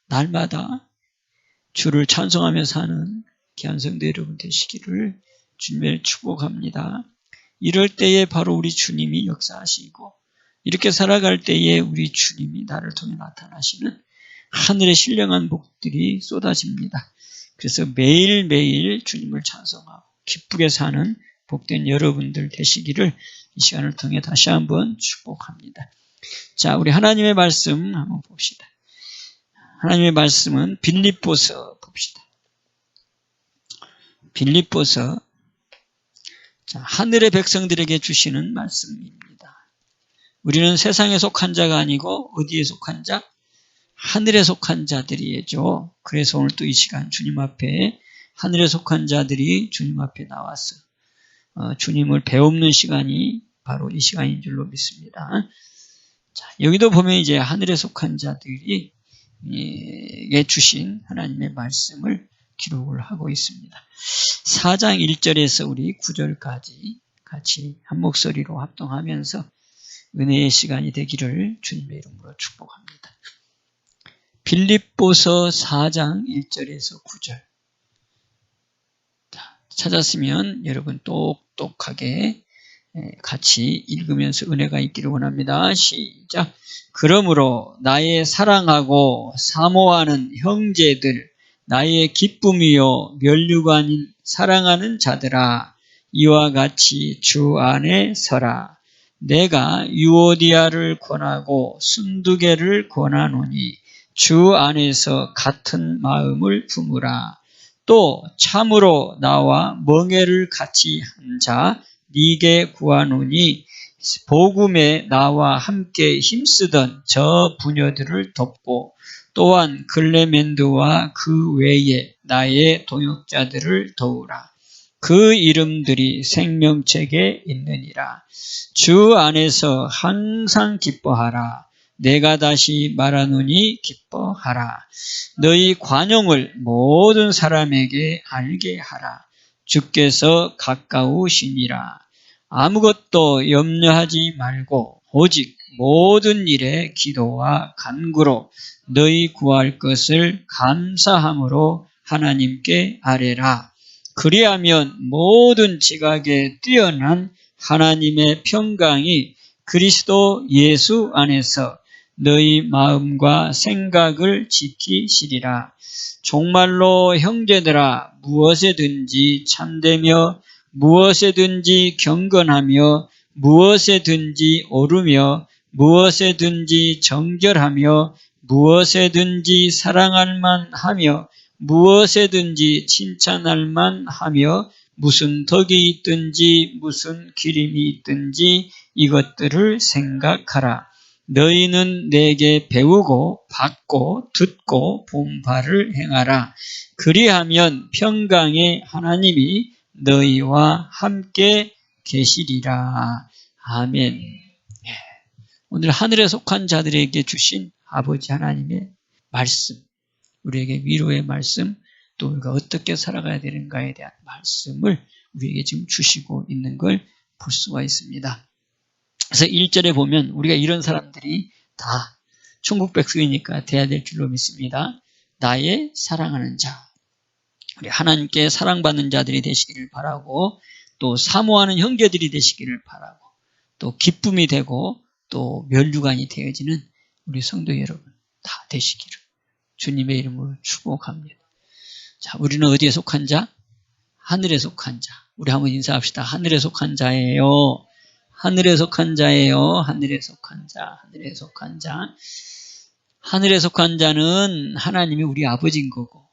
날마다 주를 찬송하며 사는 귀한 성도 여러분 되시기를 주님을 축복합니다. 이럴 때에 바로 우리 주님이 역사하시고 이렇게 살아갈 때에 우리 주님이 나를 통해 나타나시는 하늘의 신령한 복들이 쏟아집니다. 그래서 매일매일 주님을 찬송하고 기쁘게 사는 복된 여러분들 되시기를 이 시간을 통해 다시 한번 축복합니다. 자, 우리 하나님의 말씀 한번 봅시다. 하나님의 말씀은 빌립보서 봅시다. 빌립보서, 자, 하늘의 백성들에게 주시는 말씀입니다. 우리는 세상에 속한 자가 아니고 어디에 속한 자? 하늘에 속한 자들이죠. 그래서 오늘 또 이 시간 주님 앞에 하늘에 속한 자들이 주님 앞에 나와서 주님을 배우는 시간이 바로 이 시간인 줄로 믿습니다. 자, 여기도 보면 이제 하늘에 속한 자들이 주신 하나님의 말씀을 기록을 하고 있습니다. 4장 1절에서 우리 9절까지 같이 한 목소리로 합동하면서 은혜의 시간이 되기를 주님의 이름으로 축복합니다. 빌립보서 4장 1절에서 9절. 찾았으면 여러분 똑똑하게 같이 읽으면서 은혜가 있기를 원합니다. 시작. 그러므로 나의 사랑하고 사모하는 형제들, 나의 기쁨이요 면류관인 사랑하는 자들아, 이와 같이 주 안에 서라. 내가 유오디아를 권하고 순두개를 권하노니 주 안에서 같은 마음을 품으라. 또 참으로 나와 멍에를 같이 한 자 네게 구하노니 복음에 나와 함께 힘쓰던 저 부녀들을 돕고 또한 클레멘드와 그 외에 나의 동역자들을 도우라. 그 이름들이 생명책에 있느니라. 주 안에서 항상 기뻐하라. 내가 다시 말하노니 기뻐하라. 너희 관용을 모든 사람에게 알게 하라. 주께서 가까우시니라. 아무것도 염려하지 말고 오직 모든 일에 기도와 간구로 너희 구할 것을 감사함으로 하나님께 아뢰라. 그리하면 모든 지각에 뛰어난 하나님의 평강이 그리스도 예수 안에서 너희 마음과 생각을 지키시리라. 정말로 형제들아, 무엇에든지 참되며 무엇에든지 경건하며 무엇에든지 오르며 무엇에든지 정결하며 무엇에든지 사랑할 만하며 무엇에든지 칭찬할 만하며 무슨 덕이 있든지 무슨 기림이 있든지 이것들을 생각하라. 너희는 내게 배우고 받고 듣고 본 바를 행하라. 그리하면 평강의 하나님이 너희와 함께 계시리라. 아멘. 오늘 하늘에 속한 자들에게 주신 아버지 하나님의 말씀, 우리에게 위로의 말씀, 또 우리가 어떻게 살아가야 되는가에 대한 말씀을 우리에게 지금 주시고 있는 걸 볼 수가 있습니다. 그래서 1절에 보면 우리가 이런 사람들이 다 천국 백성이니까 돼야 될 줄로 믿습니다. 나의 사랑하는 자, 우리 하나님께 사랑받는 자들이 되시기를 바라고, 또 사모하는 형제들이 되시기를 바라고, 또 기쁨이 되고 또 면류관이 되어지는 우리 성도 여러분 다 되시기를 주님의 이름으로 축복합니다. 자, 우리는 어디에 속한 자? 하늘에 속한 자. 우리 한번 인사합시다. 하늘에 속한 자예요. 하늘에 속한 자예요. 하늘에 속한 자. 하늘에 속한 자. 하늘에 속한 자는 하나님이 우리 아버지인 거고,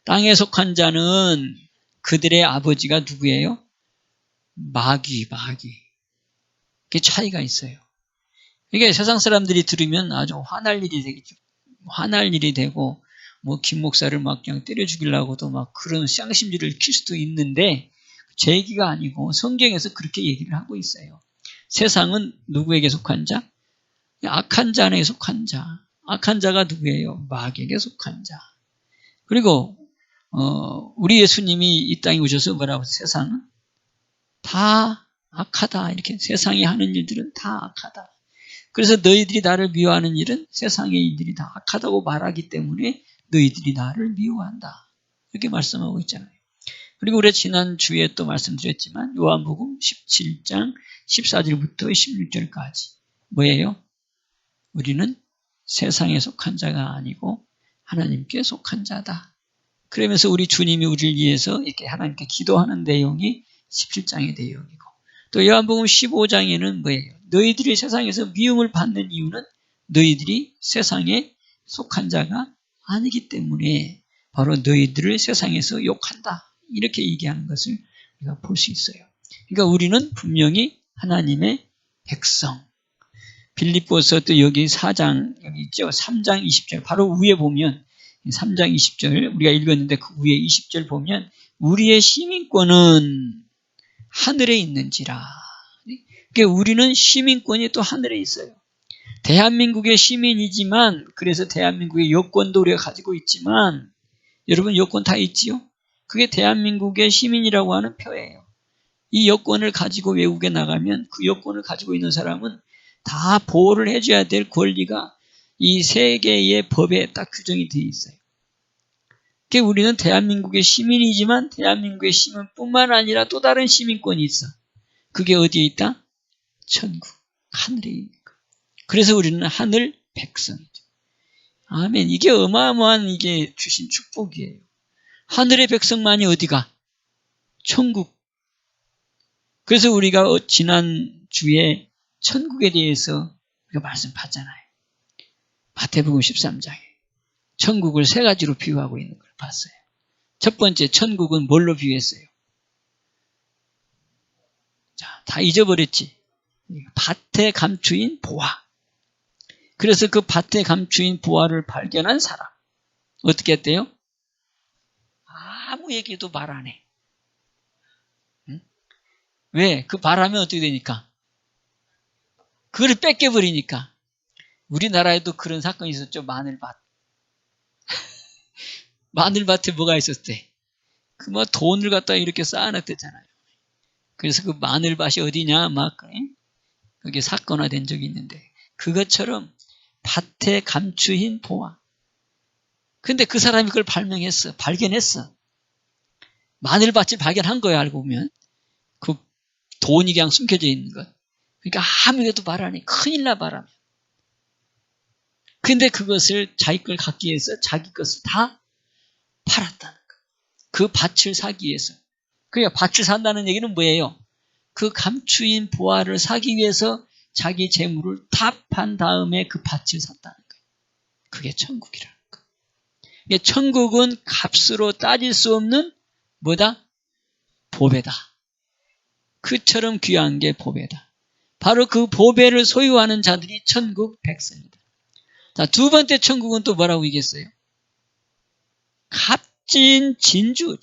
땅에 속한 자는 그들의 아버지가 누구예요? 마귀. 그게 차이가 있어요. 이게 세상 사람들이 들으면 아주 화날 일이 되겠죠. 화날 일이 되고, 김 목사를 막 그냥 때려 죽이려고도 막 그런 쌍심지를 킬 수도 있는데, 제 얘기가 아니고 성경에서 그렇게 얘기를 하고 있어요. 세상은 누구에게 속한 자? 악한 자에 속한 자. 악한 자가 누구예요? 마귀에게 속한 자. 그리고 우리 예수님이 이 땅에 오셔서 뭐라고? 세상은 다 악하다. 이렇게 세상이 하는 일들은 다 악하다. 그래서 너희들이 나를 미워하는 일은 세상의 일들이 다 악하다고 말하기 때문에 너희들이 나를 미워한다. 이렇게 말씀하고 있잖아요. 그리고 우리 지난주에 또 말씀드렸지만 요한복음 17장 14절부터 16절까지 뭐예요? 우리는 세상에 속한 자가 아니고 하나님께 속한 자다. 그러면서 우리 주님이 우리를 위해서 이렇게 하나님께 기도하는 내용이 17장의 내용이고, 또 요한복음 15장에는 뭐예요? 너희들이 세상에서 미움을 받는 이유는 너희들이 세상에 속한 자가 아니기 때문에 바로 너희들을 세상에서 욕한다. 이렇게 얘기하는 것을 우리가 볼 수 있어요. 그러니까 우리는 분명히 하나님의 백성. 빌립보서 또 여기 4장 여기 있죠. 3장 20절 바로 위에 보면 3장 20절 우리가 읽었는데 그 위에 20절 보면 우리의 시민권은 하늘에 있는지라. 그러니까 우리는 시민권이 또 하늘에 있어요. 대한민국의 시민이지만 그래서 대한민국의 여권도 우리가 가지고 있지만 여러분 여권 다 있지요? 그게 대한민국의 시민이라고 하는 표예요. 이 여권을 가지고 외국에 나가면 그 여권을 가지고 있는 사람은 다 보호를 해줘야 될 권리가 이 세계의 법에 딱 규정이 되어 있어요. 그러니까 우리는 대한민국의 시민이지만 대한민국의 시민뿐만 아니라 또 다른 시민권이 있어. 그게 어디에 있다? 천국, 하늘에 있는 거. 그래서 우리는 하늘 백성이죠. 아멘. 이게 어마어마한 이게 주신 축복이에요. 하늘의 백성만이 어디가? 천국. 그래서 우리가 지난주에 천국에 대해서 우리가 말씀 봤잖아요. 마태복음 13장에 천국을 세 가지로 비유하고 있는 걸 봤어요. 첫 번째 천국은 뭘로 비유했어요? 자, 다 잊어버렸지. 밭에 감추인 보화. 그래서 그 밭에 감추인 보화를 발견한 사람 어떻게 했대요? 아무 얘기도 말 안 해. 응? 왜? 그 말하면 어떻게 되니까? 그걸 뺏겨버리니까. 우리나라에도 그런 사건이 있었죠. 마늘밭. 마늘밭에 뭐가 있었대? 그 뭐 돈을 갖다가 이렇게 쌓아놨댔잖아요. 그래서 그 마늘밭이 어디냐 막 그게 사건화된 적이 있는데 그것처럼 밭에 감추인 보화. 근데 그 사람이 그걸 발견했어. 마늘밭을 발견한 거야, 알고 보면. 그 돈이 그냥 숨겨져 있는 것. 그러니까 아무래도 말하니 큰일 나 말하면. 근데 그것을 자기 걸 갖기 위해서 자기 것을 다 팔았다는 거. 그 밭을 사기 위해서. 그러니까 밭을 산다는 얘기는 뭐예요? 그 감추인 보화를 사기 위해서 자기 재물을 다 판 다음에 그 밭을 샀다는 거예요. 그게 천국이라는 거예요. 그러니까 천국은 값으로 따질 수 없는 뭐다? 보배다. 그처럼 귀한 게 보배다. 바로 그 보배를 소유하는 자들이 천국 백성이다. 자, 두 번째 천국은 또 뭐라고 얘기했어요? 값진 진주.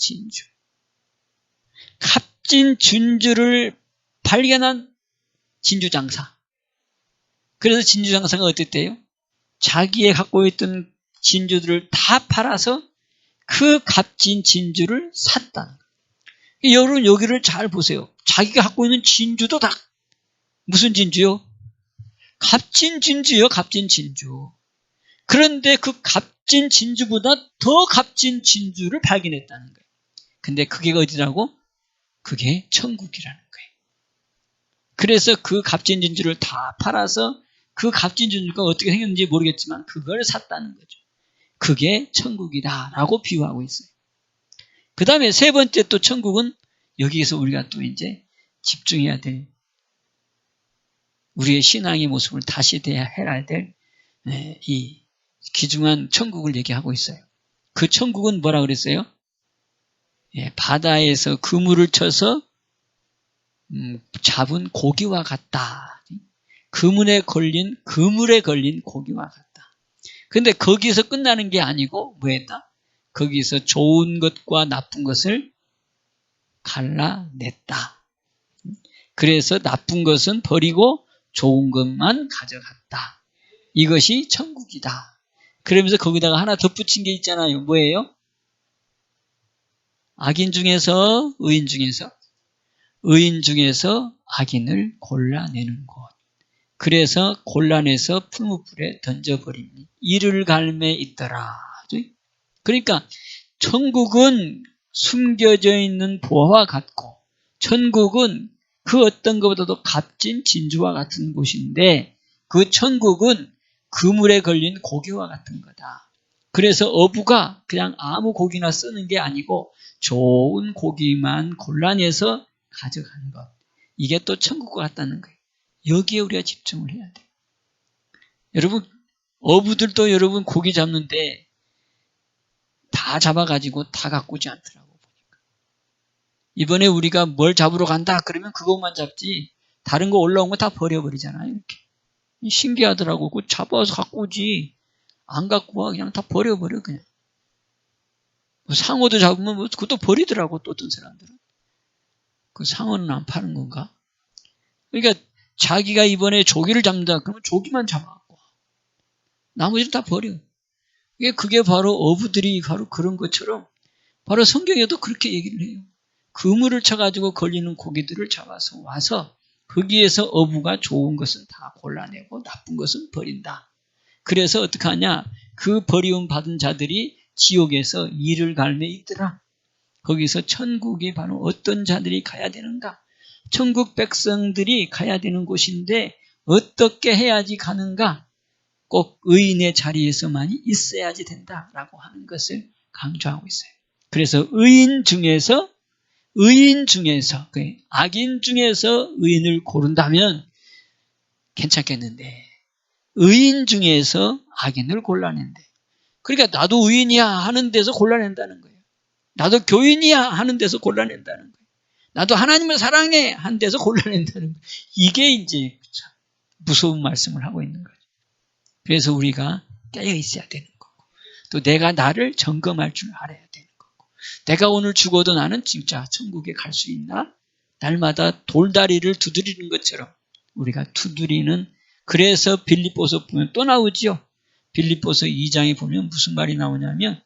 값진 진주를 발견한 진주장사. 그래서 진주장사가 어땠대요? 자기의 갖고 있던 진주들을 다 팔아서 그 값진 진주를 샀다. 여러분 여기를 잘 보세요. 자기가 갖고 있는 진주도 다 무슨 진주요? 값진 진주요. 값진 진주. 그런데 그 값진 진주보다 더 값진 진주를 발견했다는 거예요. 근데 그게 어디라고? 그게 천국이라는 거예요. 그래서 그 값진 진주를 다 팔아서 그 값진 진주가 어떻게 생겼는지 모르겠지만 그걸 샀다는 거죠. 그게 천국이다라고 비유하고 있어요. 그 다음에 세 번째 또 천국은 여기에서 우리가 또 이제 집중해야 될 우리의 신앙의 모습을 다시 해야 될 이 귀중한 천국을 얘기하고 있어요. 그 천국은 뭐라 그랬어요? 바다에서 그물을 쳐서 잡은 고기와 같다. 그물에 걸린 고기와 같다. 근데 거기서 끝나는 게 아니고 뭐했다? 거기서 좋은 것과 나쁜 것을 갈라냈다. 그래서 나쁜 것은 버리고 좋은 것만 가져갔다. 이것이 천국이다. 그러면서 거기다가 하나 덧붙인 게 있잖아요. 뭐예요? 악인 중에서 의인 중에서 악인을 골라내는 곳. 그래서 곤란해서 풀무불에 던져버립니다. 이를 갈매 있더라. 그러니까 천국은 숨겨져 있는 보화와 같고 천국은 그 어떤 것보다도 값진 진주와 같은 곳인데 그 천국은 그물에 걸린 고기와 같은 거다. 그래서 어부가 그냥 아무 고기나 쓰는 게 아니고 좋은 고기만 골라내서 가져가는 것. 이게 또 천국과 같다는 거예요. 여기에 우리가 집중을 해야 돼요. 여러분, 어부들도 여러분 고기 잡는데 다 잡아가지고 다 갖고 오지 않더라고 보니까. 이번에 우리가 뭘 잡으러 간다 그러면 그것만 잡지 다른 거 올라온 거 다 버려버리잖아요. 이렇게. 신기하더라고. 그거 잡아서 갖고 오지. 안 갖고 와. 그냥 다 버려버려 그냥. 상어도 잡으면 그것도 버리더라고 또 어떤 사람들은. 그 상어는 안 파는 건가? 그러니까 자기가 이번에 조기를 잡는다 그러면 조기만 잡아갖고 와. 나머지는 다 버려. 그게 바로 어부들이 바로 그런 것처럼 바로 성경에도 그렇게 얘기를 해요. 그물을 쳐가지고 걸리는 고기들을 잡아서 와서 거기에서 어부가 좋은 것은 다 골라내고 나쁜 것은 버린다. 그래서 어떻게 하냐? 그 버리움 받은 자들이 지옥에서 이를 갈매 있더라. 거기서 천국이 바로 어떤 자들이 가야 되는가? 천국 백성들이 가야 되는 곳인데 어떻게 해야지 가는가? 꼭 의인의 자리에서만이 있어야지 된다라고 하는 것을 강조하고 있어요. 그래서 의인 중에서 악인 중에서 의인을 고른다면 괜찮겠는데 의인 중에서 악인을 골라낸대. 그러니까 나도 의인이야 하는 데서 골라낸다는 거예요. 나도 교인이야 하는 데서 골라낸다는 거예요. 나도 하나님을 사랑해 하는 데서 골라낸다는 거예요. 이게 이제 무서운 말씀을 하고 있는 거예요. 그래서 우리가 깨어 있어야 되는 거고 또 내가 나를 점검할 줄 알아야 되는 거고 내가 오늘 죽어도 나는 진짜 천국에 갈 수 있나? 날마다 돌다리를 두드리는 것처럼 우리가 두드리는 그래서 빌립보서 보면 또 나오지요. 빌립보서 2장에 보면 무슨 말이 나오냐면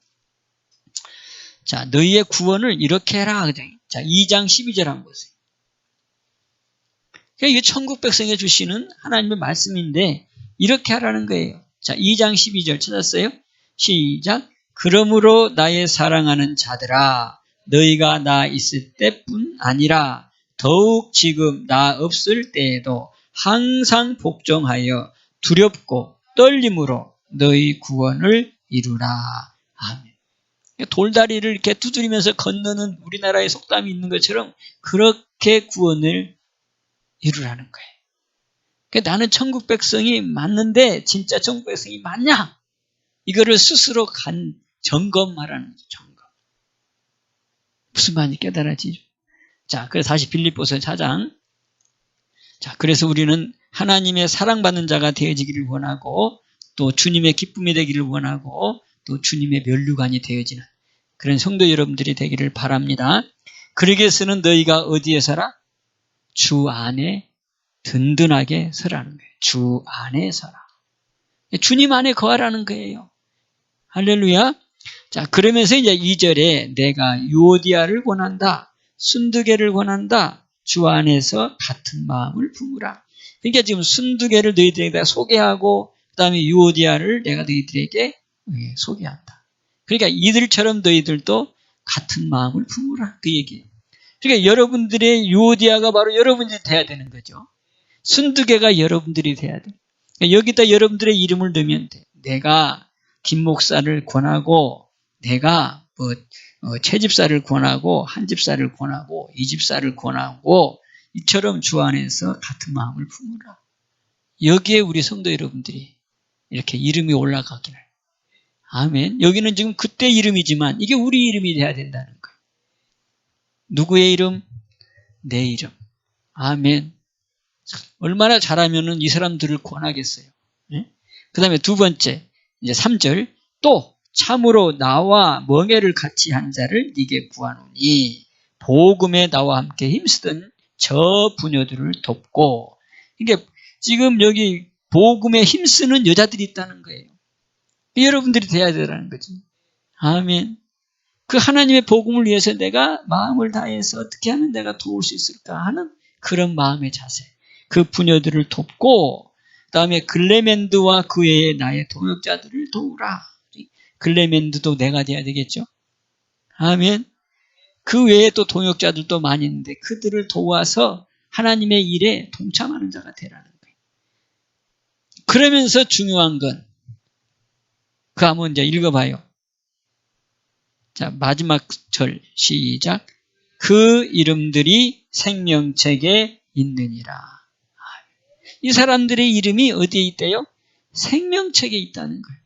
자 너희의 구원을 이렇게 해라. 자 2장 12절 한번 보세요. 이게 천국 백성에 주시는 하나님의 말씀인데 이렇게 하라는 거예요. 자 2장 12절 찾았어요? 시작. 그러므로 나의 사랑하는 자들아 너희가 나 있을 때뿐 아니라 더욱 지금 나 없을 때에도 항상 복종하여 두렵고 떨림으로 너희 구원을 이루라. 아멘. 돌다리를 이렇게 두드리면서 건너는 우리나라의 속담이 있는 것처럼 그렇게 구원을 이루라는 거예요. 그러니까 나는 천국 백성이 맞는데 진짜 천국 백성이 맞냐? 이거를 스스로 점검하라는 거죠. 점검. 무슨 말인지 깨달아지죠? 자, 그래서 다시 빌립보서 4장. 자, 그래서 우리는 하나님의 사랑받는 자가 되어지기를 원하고 또 주님의 기쁨이 되기를 원하고 또 주님의 면류관이 되어지는 그런 성도 여러분들이 되기를 바랍니다. 그러기 위해서는 너희가 어디에 서라? 주 안에 든든하게 서라는 거예요. 주 안에 서라. 주님 안에 거하라는 거예요. 할렐루야. 자, 그러면서 이제 2절에 내가 유오디아를 권한다. 순두개를 권한다. 주 안에서 같은 마음을 품으라. 그러니까 지금 순두개를 너희들에게 소개하고 그 다음에 유오디아를 내가 너희들에게 소개한다. 그러니까 이들처럼 너희들도 같은 마음을 품으라. 그 얘기예요. 그러니까 여러분들의 유오디아가 바로 여러분들이 돼야 되는 거죠. 순두개가 여러분들이 돼야 돼. 그러니까 여기다 여러분들의 이름을 넣으면 돼. 내가 김 목사를 권하고 내가 채집사를 권하고 한집사를 권하고 이집사를 권하고 이처럼 주 안에서 같은 마음을 품으라. 여기에 우리 성도 여러분들이 이렇게 이름이 올라가기를. 아멘. 여기는 지금 그때 이름이지만 이게 우리 이름이 돼야 된다는 거예요. 누구의 이름? 내 이름. 아멘. 얼마나 잘하면은 이 사람들을 권하겠어요. 네? 그 다음에 두 번째, 이제 3절. 또 참으로 나와 멍에를 같이 한 자를 네게 구하노니 복음에 나와 함께 힘쓰던 저 부녀들을 돕고. 이게 지금 여기 복음에 힘쓰는 여자들이 있다는 거예요. 여러분들이 돼야 되라는 거지. 아멘. 그 하나님의 복음을 위해서 내가 마음을 다해서 어떻게 하면 내가 도울 수 있을까 하는 그런 마음의 자세. 그 부녀들을 돕고 다음에 글레멘드와 그 외에 나의 동역자들을 도우라. 글레멘드도 내가 돼야 되겠죠. 아멘. 그 외에 또 동역자들도 많이 있는데 그들을 도와서 하나님의 일에 동참하는 자가 되라는 거예요. 그러면서 중요한 건 그 한번 이제 읽어봐요. 자, 마지막 절 시작. 그 이름들이 생명책에 있느니라. 이 사람들의 이름이 어디에 있대요? 생명책에 있다는 거예요.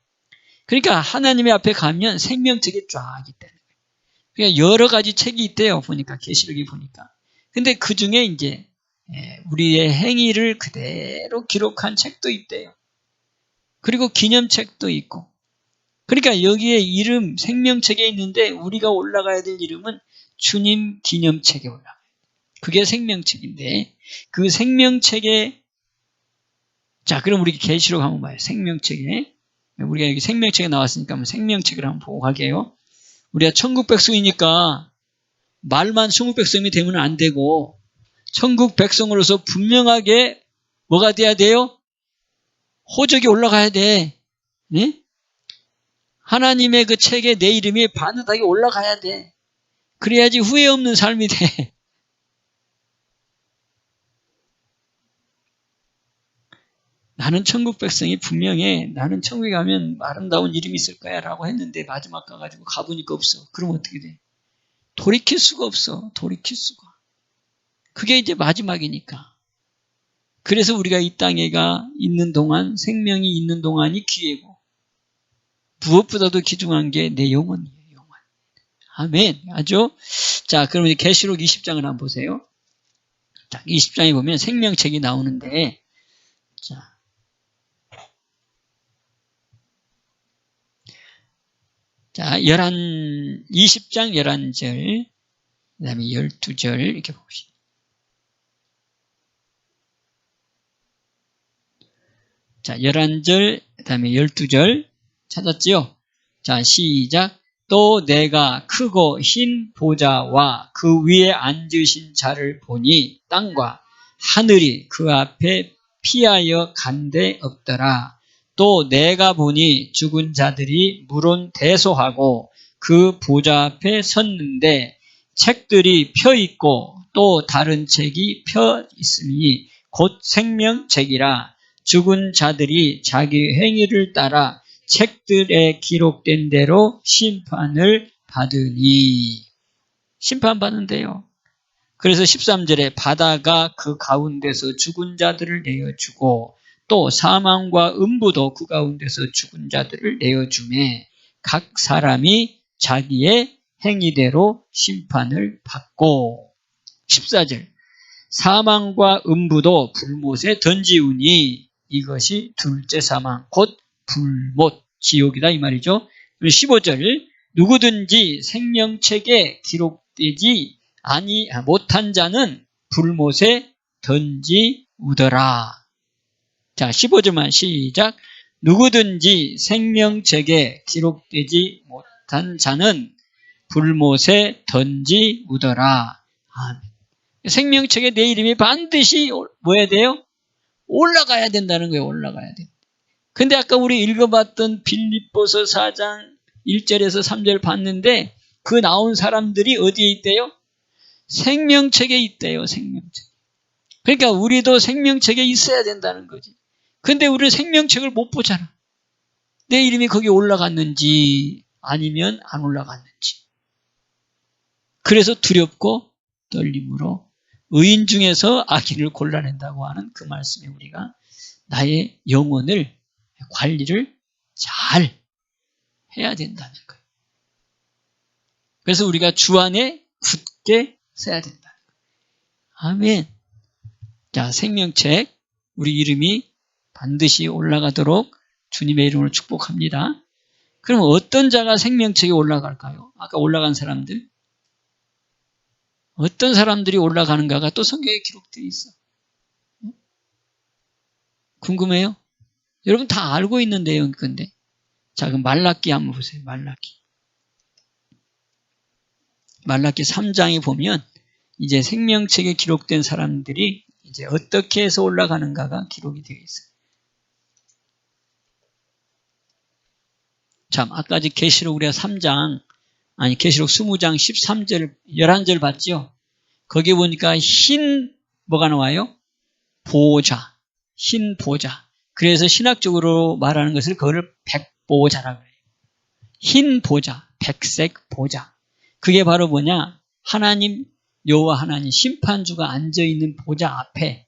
그러니까 하나님의 앞에 가면 생명책이 쫙 있다는 거예요. 그러니까 여러 가지 책이 있대요. 보니까 계시록이 보니까. 근데 그 중에 이제 우리의 행위를 그대로 기록한 책도 있대요. 그리고 기념책도 있고. 그러니까 여기에 이름 생명책에 있는데 우리가 올라가야 될 이름은 주님 기념책에 올라가요. 그게 생명책인데 그 생명책에 자 그럼 우리 계시록 한번 봐요. 생명책에 우리가 여기 생명책에 나왔으니까 한번 생명책을 한번 보고 가게요. 우리가 천국 백성이니까 말만 천국 백성이 되면 안 되고 천국 백성으로서 분명하게 뭐가 돼야 돼요? 호적이 올라가야 돼. 네? 하나님의 그 책에 내 이름이 반듯하게 올라가야 돼. 그래야지 후회 없는 삶이 돼. 나는 천국 백성이 분명해. 나는 천국에 가면 아름다운 이름이 있을 거야 라고 했는데 마지막 가가지고 가보니까 없어. 그럼 어떻게 돼? 돌이킬 수가 없어. 돌이킬 수가. 그게 이제 마지막이니까. 그래서 우리가 이 땅에가 있는 동안 생명이 있는 동안이 기회고 무엇보다도 귀중한 게 내 영혼이에요. 영혼. 아멘. 아죠? 자, 그럼 이제 계시록 20장을 한번 보세요. 자, 20장에 보면 생명책이 나오는데 자, 20장 11절, 그 다음에 12절, 이렇게 봅시다. 자, 11절, 그 다음에 12절, 찾았지요? 자, 시작. 또 내가 크고 흰 보좌와 그 위에 앉으신 자를 보니 땅과 하늘이 그 앞에 피하여 간데 없더라. 또 내가 보니 죽은 자들이 물론 대소하고 그 보좌 앞에 섰는데 책들이 펴 있고 또 다른 책이 펴 있으니 곧 생명책이라. 죽은 자들이 자기 행위를 따라 책들에 기록된 대로 심판을 받으니. 심판받는데요. 그래서 13절에 바다가 그 가운데서 죽은 자들을 내어주고 또 사망과 음부도 그 가운데서 죽은 자들을 내어주매 각 사람이 자기의 행위대로 심판을 받고. 14절 사망과 음부도 불못에 던지우니 이것이 둘째 사망 곧 불못 지옥이다 이 말이죠. 15절 누구든지 생명책에 기록되지 못한 자는 불못에 던지우더라. 자, 15절만 시작. 누구든지 생명책에 기록되지 못한 자는 불못에 던지우더라. 아멘. 생명책에 내 이름이 반드시 뭐 해야 돼요? 올라가야 된다는 거예요. 올라가야 돼. 근데 아까 우리 읽어봤던 빌립보서 4장 1절에서 3절 봤는데 그 나온 사람들이 어디에 있대요? 생명책에 있대요. 생명책. 그러니까 우리도 생명책에 있어야 된다는 거지. 근데 우리는 생명책을 못 보잖아. 내 이름이 거기 올라갔는지 아니면 안 올라갔는지. 그래서 두렵고 떨림으로 의인 중에서 악인을 골라낸다고 하는 그 말씀에 우리가 나의 영혼을 관리를 잘 해야 된다는 거예요. 그래서 우리가 주 안에 굳게 서야 된다는 거예요. 아멘. 자, 생명책 우리 이름이 반드시 올라가도록 주님의 이름으로 축복합니다. 그럼 어떤 자가 생명책에 올라갈까요? 아까 올라간 사람들. 어떤 사람들이 올라가는가가 또 성경에 기록되어 있어. 궁금해요? 여러분 다 알고 있는 내용일 건데. 자, 그럼 말라기 한번 보세요. 말라기 3장에 보면 이제 생명책에 기록된 사람들이 이제 어떻게 해서 올라가는가가 기록이 되어 있어요. 참, 아까 계시록 우리가 3장, 계시록 20장 13절, 11절 봤죠? 거기 보니까 뭐가 나와요? 보좌. 흰 보좌. 그래서 신학적으로 말하는 것을 그걸 백보좌라고 해요. 흰 보좌, 백색 보좌. 그게 바로 뭐냐? 하나님, 여호와 하나님, 심판주가 앉아있는 보좌 앞에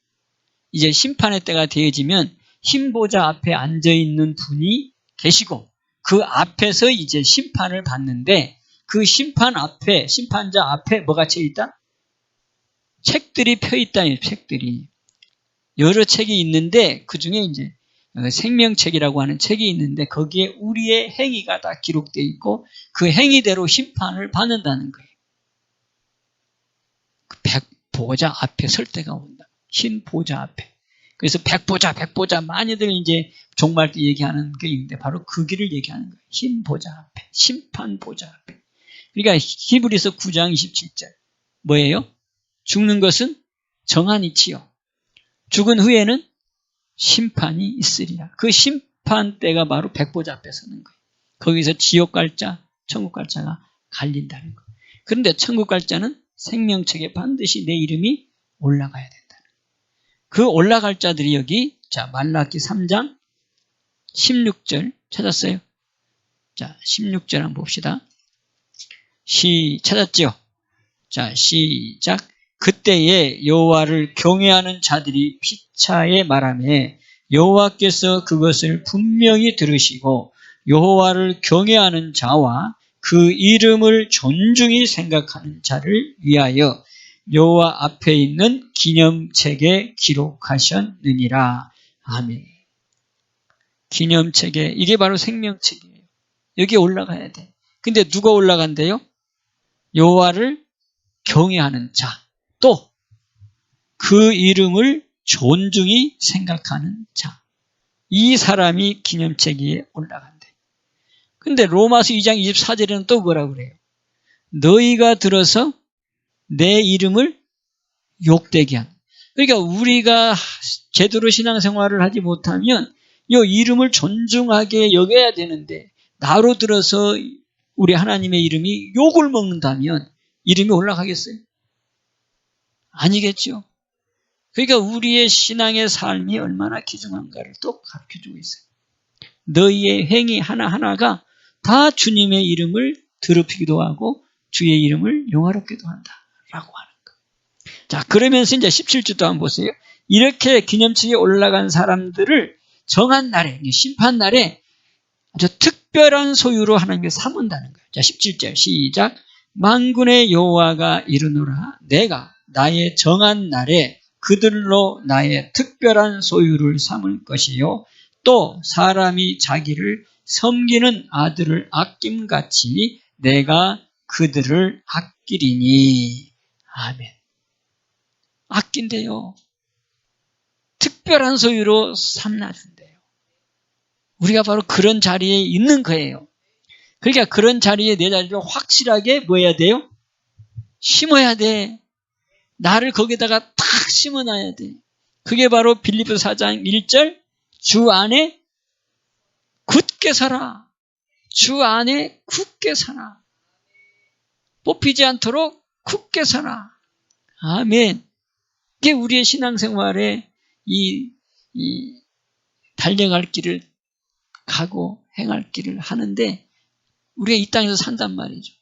이제 심판의 때가 되어지면 흰 보좌 앞에 앉아있는 분이 계시고 그 앞에서 이제 심판을 받는데 그 심판자 앞에 뭐가 쳐 있다? 책들이 펴 있다. 책들이. 여러 책이 있는데 그 중에 이제 생명책이라고 하는 책이 있는데 거기에 우리의 행위가 다 기록되어 있고 그 행위대로 심판을 받는다는 거예요. 백보좌 앞에 설 때가 온다. 흰 보좌 앞에. 그래서 백보좌 많이들 이제 종말 때 얘기하는 게 있는데 바로 그 길을 얘기하는 거예요. 흰 보좌 앞에, 심판 보좌 앞에. 그러니까 히브리서 9장 27절 뭐예요? 죽는 것은 정한 이치요. 죽은 후에는 심판이 있으리라. 그 심판 때가 바로 백보좌 앞에 서는 거예요. 거기서 지옥 갈 자, 천국 갈 자가 갈린다는 거예요. 그런데 천국 갈 자는 생명책에 반드시 내 이름이 올라가야 된다는 거예요. 그 올라갈 자들이 여기 말라기 3장 16절 찾았어요? 16절 한번 봅시다. 찾았죠? 시작. 그때에 여호와를 경외하는 자들이 피차에 말하매 여호와께서 그것을 분명히 들으시고 여호와를 경외하는 자와 그 이름을 존중히 생각하는 자를 위하여 여호와 앞에 있는 기념책에 기록하셨느니라. 아멘. 기념책에 이게 바로 생명책이에요. 여기에 올라가야 돼. 근데 누가 올라간대요? 여호와를 경외하는 자, 또 그 이름을 존중히 생각하는 자. 이 사람이 기념책 위에 올라간대. 근데 로마서 2장 24절에는 또 뭐라고 그래요? 너희가 들어서 내 이름을 욕되게 한. 그러니까 우리가 제대로 신앙생활을 하지 못하면 이 이름을 존중하게 여겨야 되는데 나로 들어서 우리 하나님의 이름이 욕을 먹는다면 이름이 올라가겠어요? 아니겠죠. 그러니까 우리의 신앙의 삶이 얼마나 귀중한가를 또 가르쳐주고 있어요. 너희의 행위 하나하나가 다 주님의 이름을 더럽히기도 하고 주의 이름을 용화롭게도 한다라고 하는 거예요. 자, 그러면서 이제 17절도 한번 보세요. 이렇게 기념책에 올라간 사람들을 정한 날에, 심판 날에 아주 특별한 소유로 하나님께 삼은다는 거예요. 자, 17절 시작. 만군의 여호와가 이르노라. 내가 나의 정한 날에 그들로 나의 특별한 소유를 삼을 것이요. 또 사람이 자기를 섬기는 아들을 아낌같이 내가 그들을 아끼리니. 아멘. 아낀대요. 특별한 소유로 삼아준대요. 우리가 바로 그런 자리에 있는 거예요. 그러니까 그런 자리에 내 자리를 확실하게 뭐 해야 돼요? 심어야 돼. 나를 거기다가 탁 심어놔야 돼. 그게 바로 빌립보서 4장 1절 주 안에 굳게 살아. 주 안에 굳게 살아. 뽑히지 않도록 굳게 살아. 아멘. 이게 우리의 신앙생활에 이 달려갈 길을 가고 행할 길을 하는데 우리가 이 땅에서 산단 말이죠.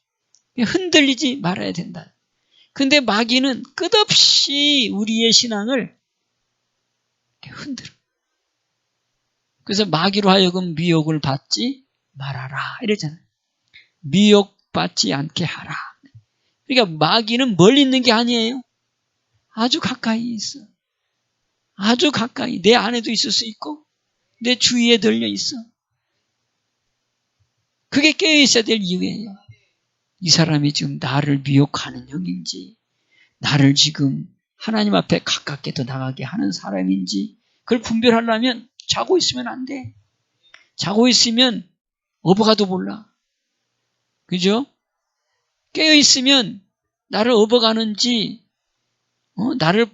흔들리지 말아야 된다. 근데 마귀는 끝없이 우리의 신앙을 흔들어. 그래서 마귀로 하여금 미혹을 받지 말아라 이러잖아요. 미혹받지 않게 하라. 그러니까 마귀는 멀리 있는 게 아니에요. 아주 가까이 있어. 아주 가까이. 내 안에도 있을 수 있고 내 주위에 들려 있어. 그게 깨어있어야 될 이유예요. 이 사람이 지금 나를 미혹하는 형인지 나를 지금 하나님 앞에 가깝게 더 나가게 하는 사람인지 그걸 분별하려면 자고 있으면 안 돼. 자고 있으면 어버가도 몰라. 그죠? 깨어있으면 나를 어버가는지 나를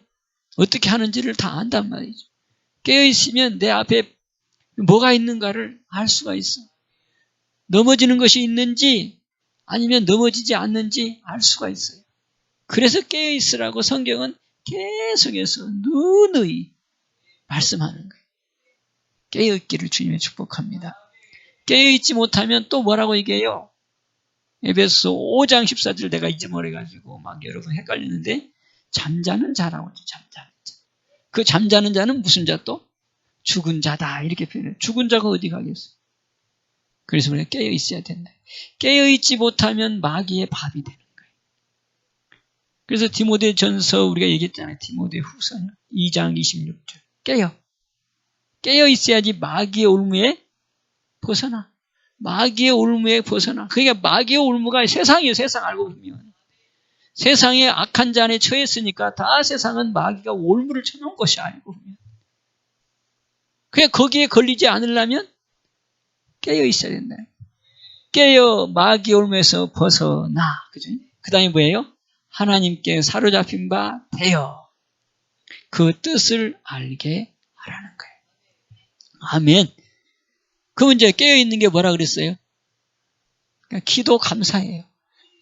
어떻게 하는지를 다 안단 말이죠. 깨어있으면 내 앞에 뭐가 있는가를 알 수가 있어. 넘어지는 것이 있는지 아니면 넘어지지 않는지 알 수가 있어요. 그래서 깨어있으라고 성경은 계속해서 누누이 말씀하는 거예요. 깨어있기를 주님의 축복합니다. 깨어있지 못하면 또 뭐라고 얘기해요? 에베소 5장 14절 내가 잊어버려가지고 막 여러분 헷갈리는데 잠자는 자라고 하죠. 잠자는 자. 그 잠자는 자는 무슨 자 또? 죽은 자다 이렇게 표현해요. 죽은 자가 어디 가겠어? 그래서 우리가 깨어있어야 된다. 깨어있지 못하면 마귀의 밥이 되는 거예요. 그래서 디모데전서 우리가 얘기했잖아요. 디모데후서 2장 26절 깨어 있어야지 마귀의 올무에 벗어나. 마귀의 올무에 벗어나. 그러니까 마귀의 올무가 세상이에요. 세상 알고 보면. 세상에 악한 자 안에 처했으니까 다 세상은 마귀가 올무를 쳐놓은 것이 알고 보면. 그냥 거기에 걸리지 않으려면 깨어 있어야 된다. 깨어 마귀의 올무에서 벗어나. 그죠? 그 다음에 뭐예요? 하나님께 사로잡힌 바 되어 그 뜻을 알게 하라는 거예요. 아멘. 그러면 이제 깨어있는 게 뭐라 그랬어요? 그러니까 기도 감사예요.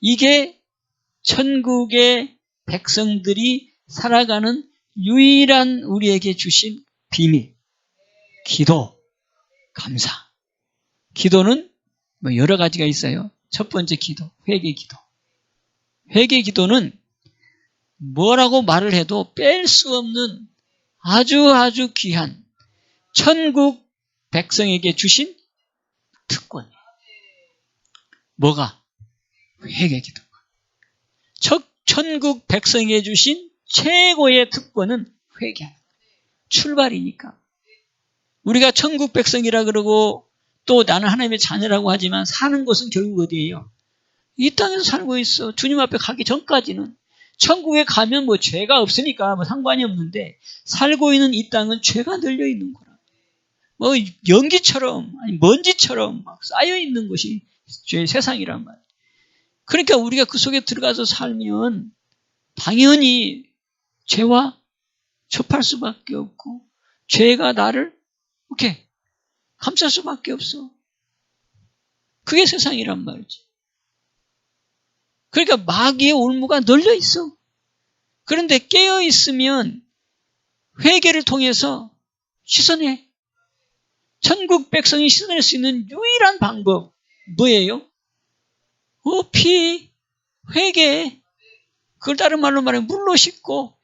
이게 천국의 백성들이 살아가는 유일한 우리에게 주신 비밀. 기도, 감사. 기도는 뭐 여러 가지가 있어요. 첫 번째 기도, 회개 기도. 회개 기도는 뭐라고 말을 해도 뺄 수 없는 아주 귀한 천국 백성에게 주신 특권이에요. 뭐가? 회개 기도. 천국 백성에게 주신 최고의 특권은 회개하는 거예요. 출발이니까. 우리가 천국 백성이라 그러고 또 나는 하나님의 자녀라고 하지만 사는 곳은 결국 어디예요? 이 땅에서 살고 있어. 주님 앞에 가기 전까지는. 천국에 가면 뭐 죄가 없으니까 뭐 상관이 없는데 살고 있는 이 땅은 죄가 널려 있는 거라. 뭐 연기처럼 아니 먼지처럼 막 쌓여 있는 것이 죄의 세상이란 말이에요. 그러니까 우리가 그 속에 들어가서 살면 당연히 죄와 접할 수밖에 없고 죄가 나를 이렇게 감쌀 수밖에 없어. 그게 세상이란 말이지. 그러니까 마귀의 올무가 널려 있어. 그런데 깨어 있으면 회개를 통해서 씻어내. 천국 백성이 씻어낼 수 있는 유일한 방법 뭐예요? 회개. 그걸 다른 말로 말하면 물로 씻고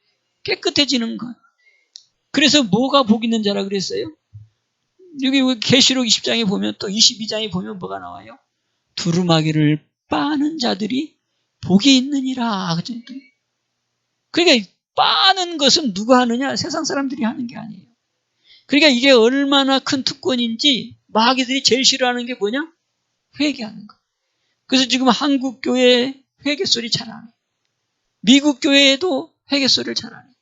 깨끗해지는 것. 그래서 뭐가 복 있는 자라 그랬어요? 여기 계시록 20장에 보면 또 22장에 보면 뭐가 나와요? 두루마기를 빠는 자들이 복이 있느니라. 그러니까 빠는 것은 누가 하느냐? 세상 사람들이 하는 게 아니에요. 그러니까 이게 얼마나 큰 특권인지 마귀들이 제일 싫어하는 게 뭐냐? 회개하는 거. 그래서 지금 한국 교회 회개 소리 잘 안 해요. 미국 교회에도 회개 소리를 잘 안 해요.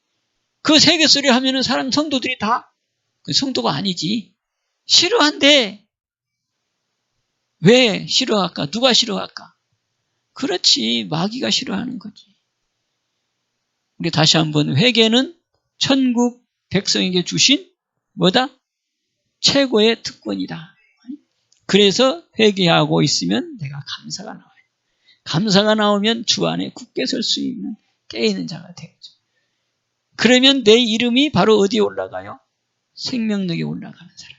그 회개 소리 하면은 사람 성도들이 다 그 성도가 아니지. 싫어한대. 왜 싫어할까? 누가 싫어할까? 그렇지. 마귀가 싫어하는 거지. 우리 다시 한번 회개는 천국 백성에게 주신 뭐다? 최고의 특권이다. 그래서 회개하고 있으면 내가 감사가 나와요. 감사가 나오면 주 안에 굳게 설 수 있는 깨있는 자가 되죠. 그러면 내 이름이 바로 어디에 올라가요? 생명력에 올라가는 사람.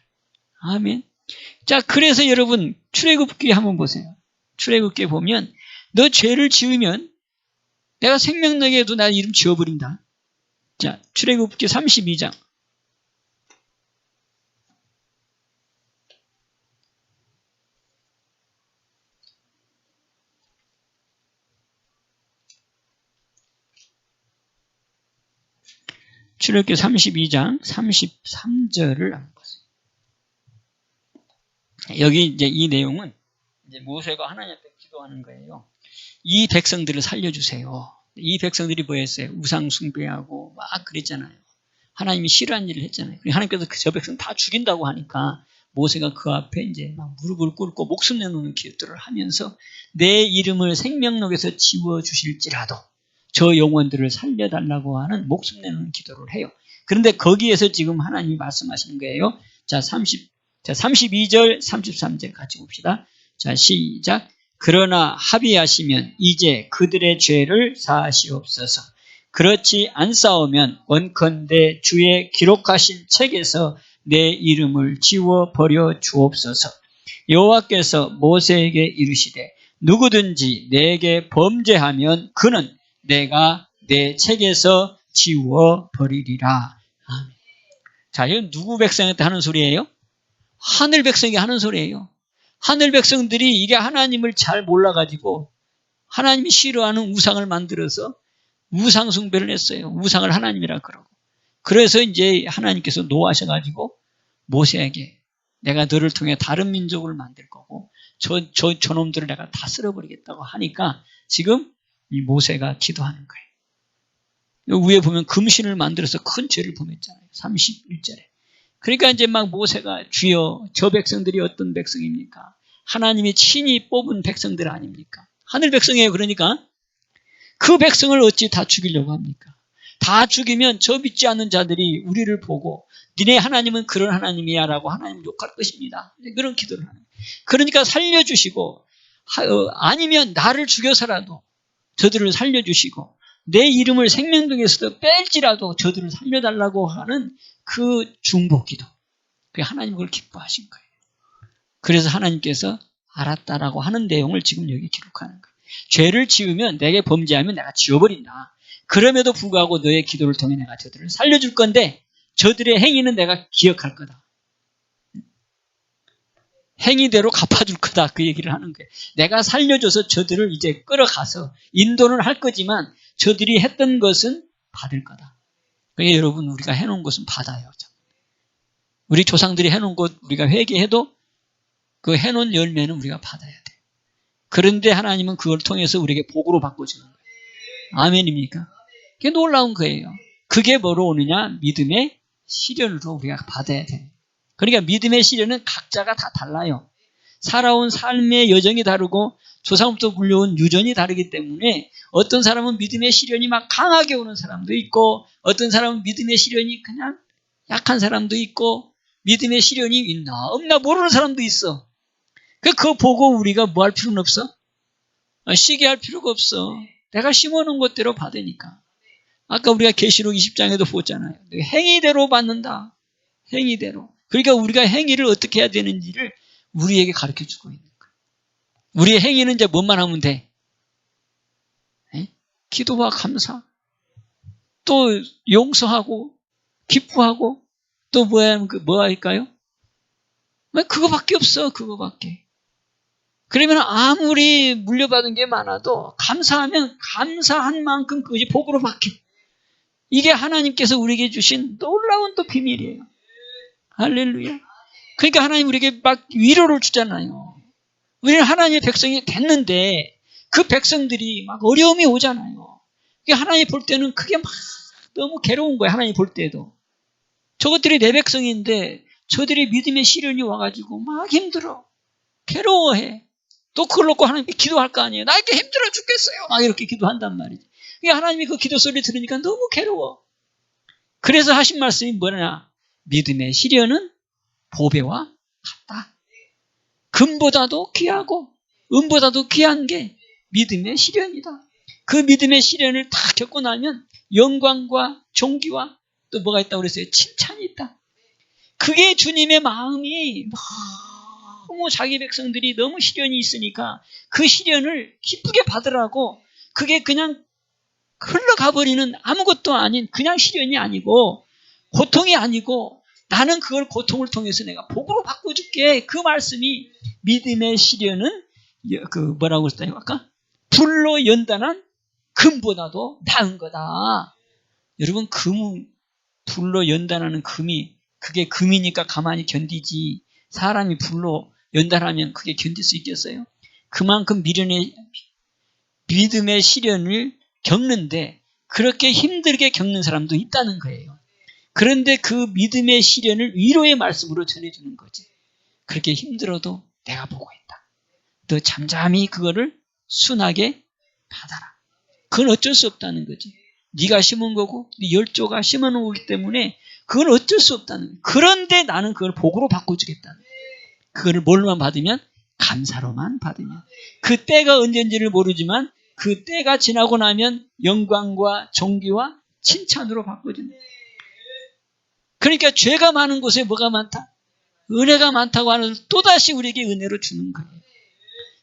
아멘. 자, 그래서 여러분 출애굽기 한번 보세요. 출애굽기에 보면 너 죄를 지으면 내가 생명력에도 나 이름 지워버린다. 자, 출애굽기 32장. 출애굽기 32장 33절을 한번 보세요. 여기 이제 이 내용은 이제 모세가 하나님 앞에 기도하는 거예요. 이 백성들을 살려주세요. 이 백성들이 뭐였어요? 우상 숭배하고 막 그랬잖아요. 하나님이 싫어하는 일을 했잖아요. 하나님께서 저 백성 다 죽인다고 하니까 모세가 그 앞에 이제 막 무릎을 꿇고 목숨 내놓는 기도를 하면서 내 이름을 생명록에서 지워주실지라도 저 영혼들을 살려달라고 하는 목숨 내놓는 기도를 해요. 그런데 거기에서 지금 하나님이 말씀하시는 거예요. 자, 32절, 33절 같이 봅시다. 자, 시작. 그러나 합의하시면 이제 그들의 죄를 사하시옵소서. 그렇지 않사오면 원컨대 주의 기록하신 책에서 내 이름을 지워버려 주옵소서. 여호와께서 모세에게 이르시되 누구든지 내게 범죄하면 그는 내가 내 책에서 지워버리리라. 아멘. 자, 이건 누구 백성한테 하는 소리예요? 하늘 백성이 하는 소리예요. 하늘 백성들이 이게 하나님을 잘 몰라가지고 하나님이 싫어하는 우상을 만들어서 우상 숭배를 했어요. 우상을 하나님이라 그러고. 그래서 이제 하나님께서 노하셔가지고 모세에게 내가 너를 통해 다른 민족을 만들 거고 저놈들을 내가 다 쓸어버리겠다고 하니까 지금 이 모세가 기도하는 거예요. 위에 보면 금신을 만들어서 큰 죄를 범했잖아요. 31절에. 그러니까 이제 막 모세가 주여 저 백성들이 어떤 백성입니까? 하나님이 친히 뽑은 백성들 아닙니까? 하늘 백성이에요. 그러니까 그 백성을 어찌 다 죽이려고 합니까? 다 죽이면 저 믿지 않는 자들이 우리를 보고 니네 하나님은 그런 하나님이야 라고 하나님을 욕할 것입니다. 그런 기도를 하는 거예요. 그러니까 살려주시고 아니면 나를 죽여서라도 저들을 살려주시고 내 이름을 생명중에서도 뺄지라도 저들을 살려달라고 하는 그 중보기도. 그게 하나님 그걸 기뻐하신 거예요. 그래서 하나님께서 알았다라고 하는 내용을 지금 여기 기록하는 거예요. 죄를 지으면 내게 범죄하면 내가 지워버린다. 그럼에도 불구하고 너의 기도를 통해 내가 저들을 살려줄 건데 저들의 행위는 내가 기억할 거다. 행위대로 갚아줄 거다. 그 얘기를 하는 거예요. 내가 살려줘서 저들을 이제 끌어가서 인도는 할 거지만 저들이 했던 것은 받을 거다. 그러니까 여러분 우리가 해놓은 것은 받아요. 우리 조상들이 해놓은 것 우리가 회개해도 그 해놓은 열매는 우리가 받아야 돼. 그런데 하나님은 그걸 통해서 우리에게 복으로 바꿔주는 거예요. 아멘입니까? 그게 놀라운 거예요. 그게 뭐로 오느냐? 믿음의 시련으로 우리가 받아야 돼요. 그러니까 믿음의 시련은 각자가 다 달라요. 살아온 삶의 여정이 다르고 조상부터 물려온 유전이 다르기 때문에 어떤 사람은 믿음의 시련이 막 강하게 오는 사람도 있고 어떤 사람은 믿음의 시련이 그냥 약한 사람도 있고 믿음의 시련이 있나 없나 모르는 사람도 있어. 그거 보고 우리가 뭐 할 필요는 없어? 시기할 필요가 없어. 내가 심어놓은 것대로 받으니까. 아까 우리가 계시록 20장에도 보잖아요. 행위대로 받는다. 행위대로. 그러니까 우리가 행위를 어떻게 해야 되는지를 우리에게 가르쳐주고 있는 거예요. 우리의 행위는 이제 뭐만 하면 돼? 기도와 감사. 또 용서하고 기뻐하고 또 뭐 할까요? 그거밖에 없어. 그거밖에. 그러면 아무리 물려받은 게 많아도 감사하면 감사한 만큼 그것이 복으로 바뀌어. 이게 하나님께서 우리에게 주신 놀라운 또 비밀이에요. 할렐루야. 그러니까 하나님 우리에게 막 위로를 주잖아요. 우리는 하나님의 백성이 됐는데 그 백성들이 막 어려움이 오잖아요. 하나님 볼 때는 그게 막 너무 괴로운 거예요. 하나님 볼 때도. 저것들이 내 백성인데 저들이 믿음의 시련이 와가지고 막 힘들어. 괴로워해. 또 그걸 놓고 하나님께 기도할 거 아니에요. 나 이렇게 힘들어 죽겠어요. 막 이렇게 기도한단 말이지. 그러니까 하나님이 그 기도 소리 들으니까 너무 괴로워. 그래서 하신 말씀이 뭐냐? 믿음의 시련은 보배와 같다. 금보다도 귀하고 은보다도 귀한 게 믿음의 시련이다. 그 믿음의 시련을 다 겪고 나면 영광과 존귀와 또 뭐가 있다고 그랬어요? 칭찬이 있다. 그게 주님의 마음이 너무 자기 백성들이 너무 시련이 있으니까 그 시련을 기쁘게 받으라고 그게 그냥 흘러가버리는 아무것도 아닌 그냥 시련이 아니고 고통이 아니고 나는 그걸 고통을 통해서 내가 복으로 바꿔줄게. 그 말씀이 믿음의 시련은 그 뭐라고 했다고 아까? 불로 연단한 금보다도 나은 거다. 여러분 불로 연단하는 금이 그게 금이니까 가만히 견디지 사람이 불로 연단하면 그게 견딜 수 있겠어요? 그만큼 믿음의 시련을 겪는데 그렇게 힘들게 겪는 사람도 있다는 거예요. 그런데 그 믿음의 시련을 위로의 말씀으로 전해주는 거지. 그렇게 힘들어도 내가 보고 있다. 너 잠잠히 그거를 순하게 받아라. 그건 어쩔 수 없다는 거지. 네가 심은 거고 네 열조가 심어놓은 거기 때문에 그건 어쩔 수 없다는 거예요. 그런데 나는 그걸 복으로 바꿔주겠다는 거예요. 그거를 뭘만 받으면? 감사로만 받으면. 그 때가 언제인지를 모르지만 그 때가 지나고 나면 영광과 존귀와 칭찬으로 바꿔준다. 그러니까 죄가 많은 곳에 뭐가 많다? 은혜가 많다고 하는 또다시 우리에게 은혜로 주는 거예요.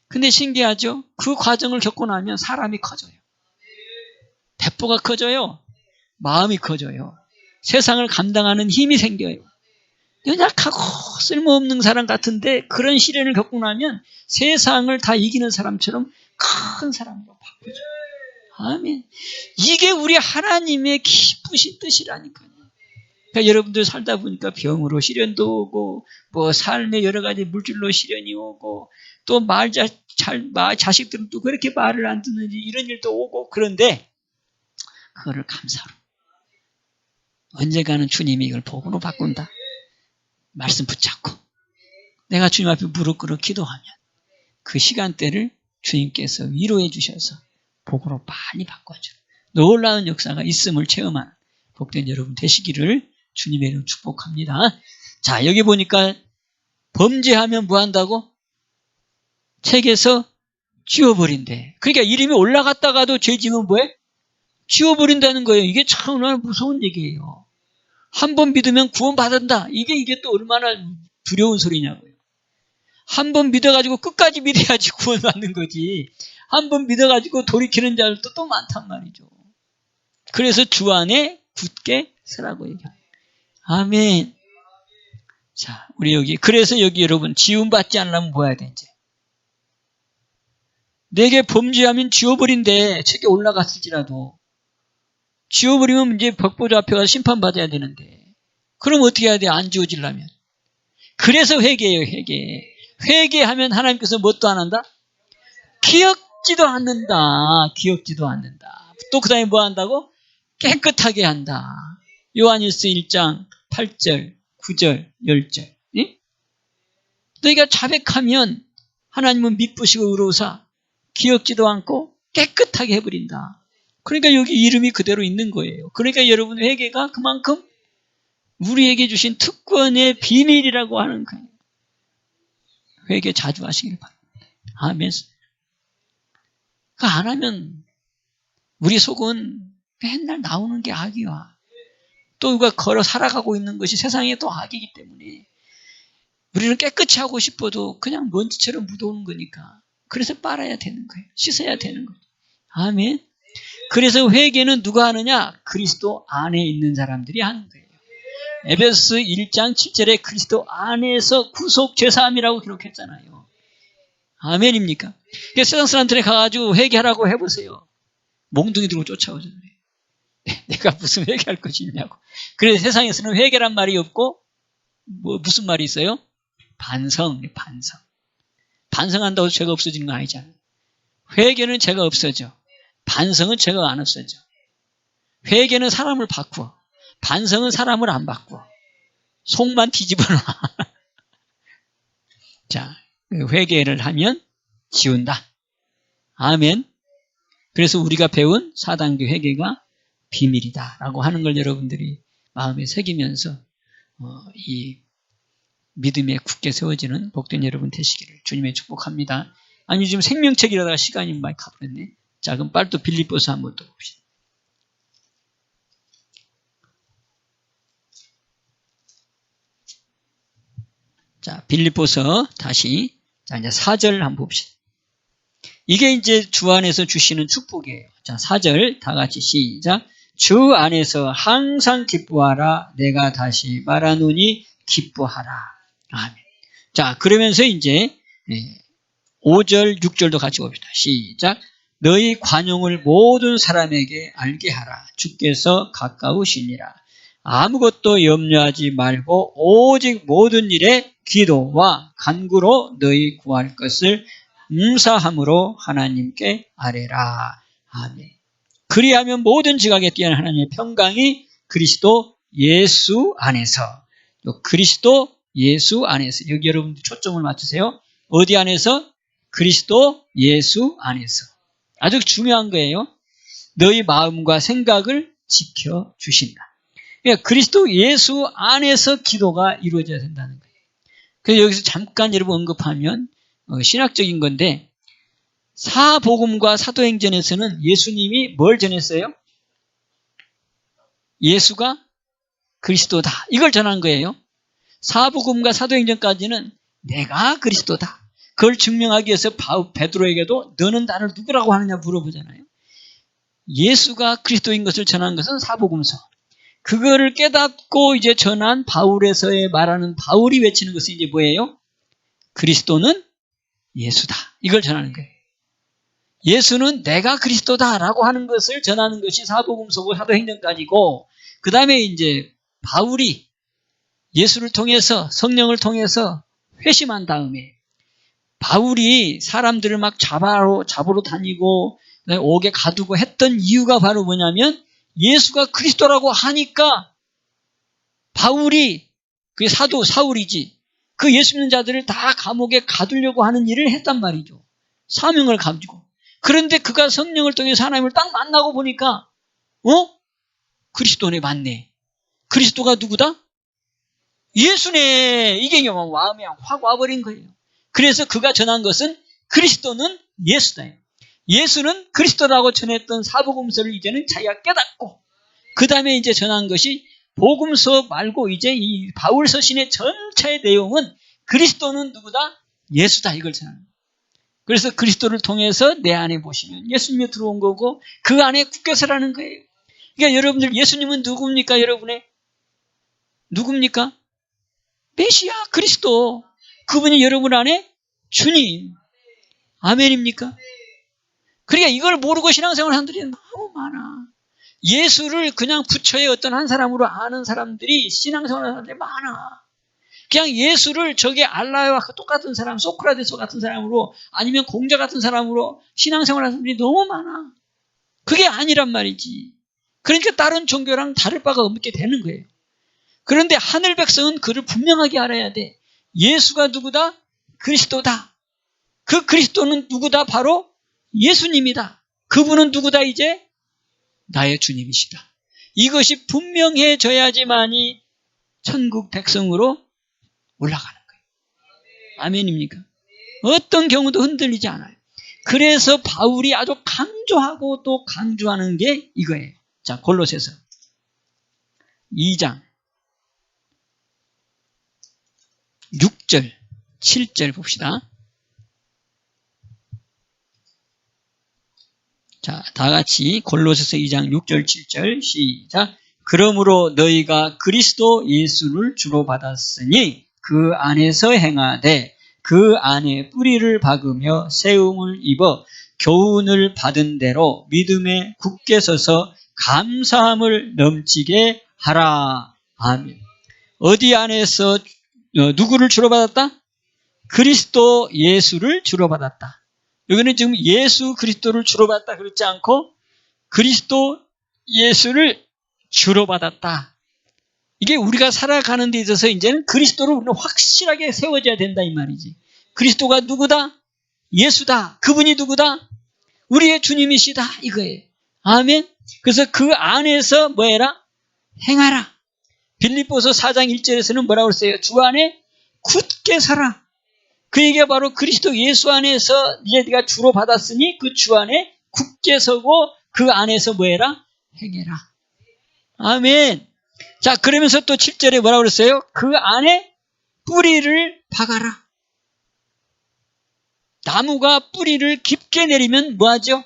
근데 신기하죠? 그 과정을 겪고 나면 사람이 커져요. 대포가 커져요. 마음이 커져요. 세상을 감당하는 힘이 생겨요. 연약하고 쓸모없는 사람 같은데 그런 시련을 겪고 나면 세상을 다 이기는 사람처럼 큰 사람으로 바꾸죠. 아멘. 이게 우리 하나님의 기쁘신 뜻이라니까요. 그러니까 여러분들 살다 보니까 병으로 시련도 오고 뭐 삶의 여러 가지 물질로 시련이 오고 또 자식들은 또 그렇게 말을 안 듣는지 이런 일도 오고 그런데 그거를 감사로 언젠가는 주님이 이걸 복으로 바꾼다. 말씀 붙잡고 내가 주님 앞에 무릎 꿇어 기도하면 그 시간대를 주님께서 위로해 주셔서 복으로 많이 바꿔줘요. 놀라운 역사가 있음을 체험한 복된 여러분 되시기를 주님의 이름 축복합니다. 자, 여기 보니까 범죄하면 뭐 한다고? 책에서 지워버린대. 그러니까 이름이 올라갔다가도 죄 지으면 뭐해? 지워버린다는 거예요. 이게 참 무서운 얘기예요. 한 번 믿으면 구원받는다. 이게 또 얼마나 두려운 소리냐고요. 한 번 믿어가지고 끝까지 믿어야지 구원받는 거지. 한 번 믿어가지고 돌이키는 자들도 또 많단 말이죠. 그래서 주 안에 굳게 서라고 얘기합니다. 아멘. 자, 우리 그래서 여기 여러분, 지움받지 않으려면 뭐 해야 되는지. 내게 범죄하면 지워버린대. 책에 올라갔을지라도. 지워버리면 이제 벽보좌 앞에 가서 심판받아야 되는데. 그럼 어떻게 해야 돼? 안 지워지려면. 그래서 회개예요, 회개. 회개하면 하나님께서 뭣도 안 한다? 기억지도 않는다. 기억지도 않는다. 또 그 다음에 뭐 한다고? 깨끗하게 한다. 요한일서 1장 8절, 9절, 10절. 예? 너희가 자백하면 하나님은 미쁘시고 의로우사 기억지도 않고 깨끗하게 해버린다. 그러니까 여기 이름이 그대로 있는 거예요. 그러니까 여러분 회개가 그만큼 우리에게 주신 특권의 비밀이라고 하는 거예요. 회개 자주 하시길 바랍니다. 아멘. 그거 안 하면 우리 속은 맨날 나오는 게 악이야. 또 우리가 걸어 살아가고 있는 것이 세상에 또 악이기 때문에 우리는 깨끗이 하고 싶어도 그냥 먼지처럼 묻어오는 거니까 그래서 빨아야 되는 거예요. 씻어야 되는 거예요. 아멘. 그래서 회개는 누가 하느냐? 그리스도 안에 있는 사람들이 하는 거예요. 에베소서 1장 7절에 그리스도 안에서 구속 죄사함이라고 기록했잖아요. 아멘입니까? 세상 사람들이 가가지고 회개하라고 해보세요. 몽둥이 들고 쫓아오잖아요. 내가 무슨 회개할 것이 있냐고. 그래서 세상에서는 회개란 말이 없고 무슨 말이 있어요? 반성. 반성한다고 죄가 없어지는 거 아니잖아요. 회개는 죄가 없어져. 반성은 죄가 안 없어져. 회개는 사람을 바꾸어. 반성은 사람을 안 바꾸어. 속만 뒤집어놔. 자, 회개를 하면 지운다. 아멘. 그래서 우리가 배운 4단계 회개가 비밀이다라고 하는 걸 여러분들이 마음에 새기면서 이 믿음에 굳게 세워지는 복된 여러분 되시기를 주님의 축복합니다. 아니 지금 생명책이라다가 시간이 많이 가버렸네. 자, 그럼 빨리 또 빌립보서 한번 또 봅시다. 자, 빌립보서 다시 자 이제 4절 한번 봅시다. 이게 이제 주 안에서 주시는 축복이에요. 자, 4절 다 같이 시작. 주 안에서 항상 기뻐하라. 내가 다시 말하노니 기뻐하라. 아멘. 자, 그러면서 이제 5절, 6절도 같이 봅시다. 시작. 너희 관용을 모든 사람에게 알게 하라. 주께서 가까우시니라. 아무것도 염려하지 말고 오직 모든 일에 기도와 간구로 너희 구할 것을 감사함으로 하나님께 아뢰라. 아멘. 그리하면 모든 지각에 뛰어난 하나님의 평강이 그리스도 예수 안에서, 그리스도 예수 안에서, 여기 여러분들 초점을 맞추세요. 어디 안에서? 그리스도 예수 안에서. 아주 중요한 거예요. 너희 마음과 생각을 지켜주신다. 그러니까 그리스도 예수 안에서 기도가 이루어져야 된다는 거예요. 그래서 여기서 잠깐 여러분 언급하면 신학적인 건데 사복음과 사도행전에서는 예수님이 뭘 전했어요? 예수가 그리스도다. 이걸 전한 거예요. 사복음과 사도행전까지는 내가 그리스도다. 그걸 증명하기 위해서 베드로에게도 너는 나를 누구라고 하느냐 물어보잖아요. 예수가 그리스도인 것을 전한 것은 사복음서. 그거를 깨닫고 이제 전한 바울에서의 말하는 바울이 외치는 것은 이제 뭐예요? 그리스도는 예수다. 이걸 전하는 거예요. 예수는 내가 그리스도다라고 하는 것을 전하는 것이 사복음서고 사도행전까지고, 그 다음에 이제 바울이 예수를 통해서 성령을 통해서 회심한 다음에 바울이 사람들을 막 잡으러 다니고 옥에 가두고 했던 이유가 바로 뭐냐면 예수가 그리스도라고 하니까 바울이 그게 사도 사울이지 그 예수 믿는 자들을 다 감옥에 가두려고 하는 일을 했단 말이죠. 사명을 가지고. 그런데 그가 성령을 통해서 하나님을 딱 만나고 보니까 그리스도네 맞네. 그리스도가 누구다? 예수네. 이게 마음에 확 와버린 거예요. 그래서 그가 전한 것은 그리스도는 예수다. 예수는 그리스도라고 전했던 사복음서를 이제는 자기가 깨닫고 그 다음에 이제 전한 것이 복음서 말고 이제 이 바울 서신의 전체의 내용은 그리스도는 누구다? 예수다. 이걸 전하는 거예요. 그래서 그리스도를 통해서 내 안에 보시면 예수님이 들어온 거고 그 안에 굳게 서라는 거예요. 그러니까 여러분들 예수님은 누굽니까? 여러분의 누굽니까? 메시아 그리스도. 그분이 여러분 안에 주님. 아멘입니까? 그러니까 이걸 모르고 신앙생활 하는 사람들이 너무 많아. 예수를 그냥 부처의 어떤 한 사람으로 아는 사람들이 신앙생활 하는 사람들이 많아. 그냥 예수를 저게 알라와 똑같은 사람, 소크라테스 같은 사람으로 아니면 공자 같은 사람으로 신앙생활 하는 사람들이 너무 많아. 그게 아니란 말이지. 그러니까 다른 종교랑 다를 바가 없게 되는 거예요. 그런데 하늘 백성은 그를 분명하게 알아야 돼. 예수가 누구다? 그리스도다. 그 그리스도는 누구다? 바로 예수님이다. 그분은 누구다? 이제 나의 주님이시다. 이것이 분명해져야지만이 천국 백성으로 올라가는 거예요. 아멘입니까? 어떤 경우도 흔들리지 않아요. 그래서 바울이 아주 강조하고 또 강조하는 게 이거예요. 자, 골로새서 2장 6절, 7절 봅시다. 자, 다 같이 골로새서 2장 6절, 7절 시작. 그러므로 너희가 그리스도 예수를 주로 받았으니 그 안에서 행하되 그 안에 뿌리를 박으며 세움을 입어 교훈을 받은 대로 믿음에 굳게 서서 감사함을 넘치게 하라. 아멘. 어디 안에서 누구를 주로 받았다? 그리스도 예수를 주로 받았다. 여기는 지금 예수 그리스도를 주로 받았다 그렇지 않고 그리스도 예수를 주로 받았다. 이게 우리가 살아가는 데 있어서 이제는 그리스도를 우리는 확실하게 세워져야 된다 이 말이지. 그리스도가 누구다? 예수다. 그분이 누구다? 우리의 주님이시다 이거예요. 아멘. 그래서 그 안에서 뭐 해라? 행하라. 빌립보서 4장 1절에서는 뭐라고 했어요? 주 안에 굳게 서라. 그 얘기가 바로 그리스도 예수 안에서 이제 네가 주로 받았으니 그 주 안에 굳게 서고 그 안에서 뭐 해라? 행해라. 아멘. 자, 그러면서 또 7절에 뭐라고 그랬어요? 그 안에 뿌리를 박아라. 나무가 뿌리를 깊게 내리면 뭐하죠?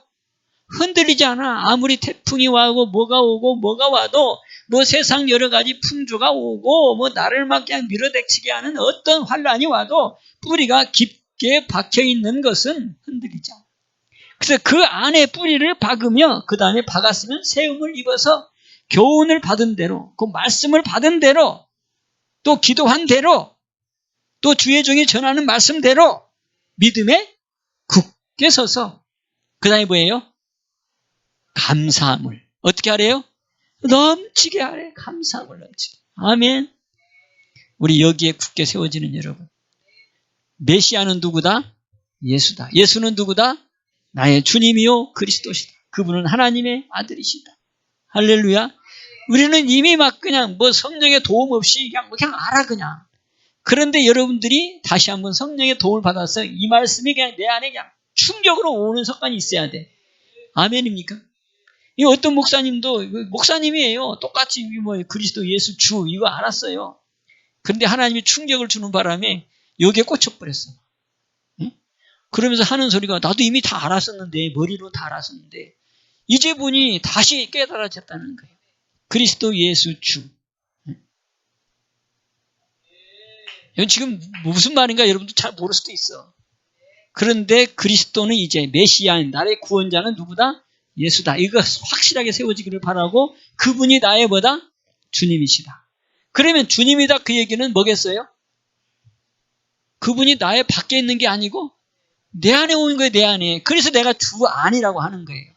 흔들리지 않아. 아무리 태풍이 와고 뭐가 오고 뭐가 와도 뭐 세상 여러 가지 풍조가 오고 뭐 나를 막 그냥 밀어닥치게 하는 어떤 환란이 와도 뿌리가 깊게 박혀있는 것은 흔들리지 않아. 그래서 그 안에 뿌리를 박으며 그 다음에 박았으면 세움을 입어서 교훈을 받은 대로 그 말씀을 받은 대로 또 기도한 대로 또 주의 종이 전하는 말씀대로 믿음에 굳게 서서 그 다음에 뭐예요? 감사함을 어떻게 하래요? 넘치게 하래. 감사함을 넘치게. 아멘. 우리 여기에 굳게 세워지는 여러분. 메시아는 누구다? 예수다. 예수는 누구다? 나의 주님이요 그리스도시다. 그분은 하나님의 아들이시다. 할렐루야. 우리는 이미 막 그냥 뭐 성령의 도움 없이 그냥 알아 그냥. 그런데 여러분들이 다시 한번 성령의 도움을 받아서 이 말씀이 그냥 내 안에 그냥 충격으로 오는 습관이 있어야 돼. 아멘입니까? 이 어떤 목사님도, 목사님이에요. 똑같이 뭐 그리스도 예수 주, 이거 알았어요. 그런데 하나님이 충격을 주는 바람에 여기에 꽂혀버렸어. 응? 그러면서 하는 소리가 나도 이미 다 알았었는데, 머리로 다 알았었는데, 이제 보니 다시 깨달아졌다는 거예요. 그리스도 예수 주. 이건 지금 무슨 말인가 여러분도 잘 모를 수도 있어. 그런데 그리스도는 이제 메시아인 나의 구원자는 누구다? 예수다. 이거 확실하게 세워지기를 바라고 그분이 나의 뭐다? 주님이시다. 그러면 주님이다 그 얘기는 뭐겠어요? 그분이 나의 밖에 있는 게 아니고 내 안에 오는 거예요. 내 안에. 그래서 내가 주 안이라고 하는 거예요.